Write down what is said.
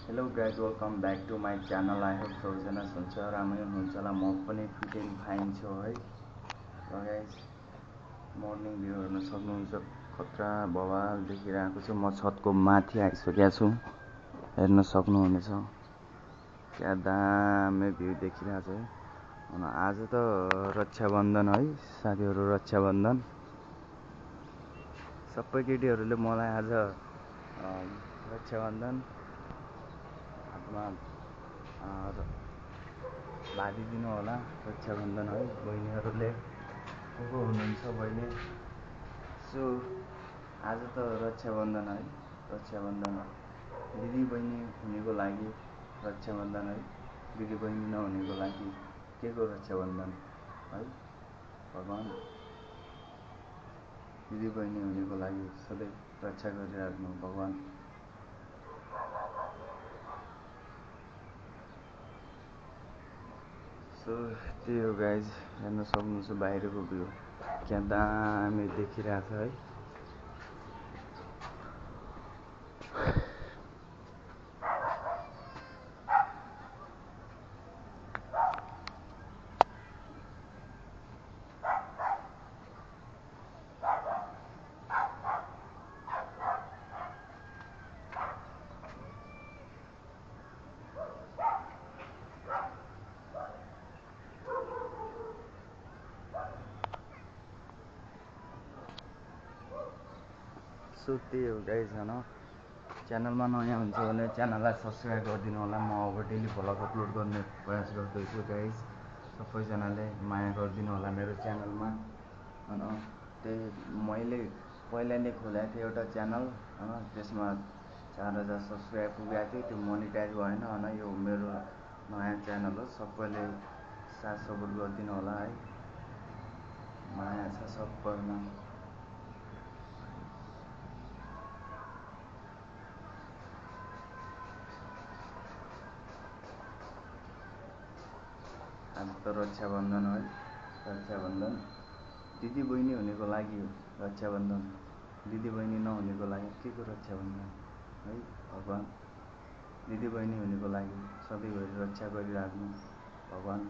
Hello guys, welcome back to my channel. I hope सबैजना हुन्छ राम्रै हुनुहुन्छ होला। म पनि फिट एन्ड फाइन छु है। र गाइज, मर्निङ भ्यू हेर्न सक्नुहुन्छ, खतरा बवाल देखिरहेको छु। म छतको माथि आइसकेको छु, हेर्न सक्नुहुनेछ। क्या दामी भ्यू देखिरहेको छ है। आज त रक्षाबन्धन है साथीहरू, रक्षाबन्धन। सबै केटीहरूले मलाई आज रक्षाबन्धन हातमा लादिदिनु होला। रक्षाबन्धन है, बहिनीहरूले को हुनुहुन्छ बहिनी। सो आज त रक्षाबन्धन है, रक्षाबन्धन दिदी बहिनी हुनेको लागि रक्षाबन्धन है, दिदी बहिनी नहुनेको लागि के को रक्षाबन्धन है। भगवान् दिदी बहिनी हुनेको लागि सधैँ रक्षा गरिराख्नु भगवान्। सो त्यही हो गाइज, हेर्न सक्नुहुन्छ बाहिरको भ्यू क्या दामी देखिरहेको छ है। सो त्यही हो गाइज होइन। च्यानलमा नयाँ हुन्छ भने च्यानललाई सब्सक्राइब गरिदिनु होला। म अब डेली भ्लग अपलोड गर्ने प्रयास गर्दैछु गाइज। सबैजनाले माया गरिदिनु होला मेरो च्यानलमा होइन। त्यही मैले पहिला नै खोलेको थिएँ एउटा च्यानल होइन, त्यसमा 4000 सब्सक्राइब पुगेको थियो। त्यो मोनिटाइज भएन होइन। यो मेरो नयाँ च्यानल हो, सबैले साथ सपोर्ट गरिदिनु होला है। माया छ सबैमा। आज त रक्षाबन्धन है, रक्षाबन्धन दिदी बहिनी हुनेको लागि रक्षाबन्धन, दिदी बहिनी नहुनेको लागि के को रक्षाबन्धन है। भगवान् दिदी बहिनी हुनेको लागि सधैँभरि रक्षा गरिराख्नु भगवान्।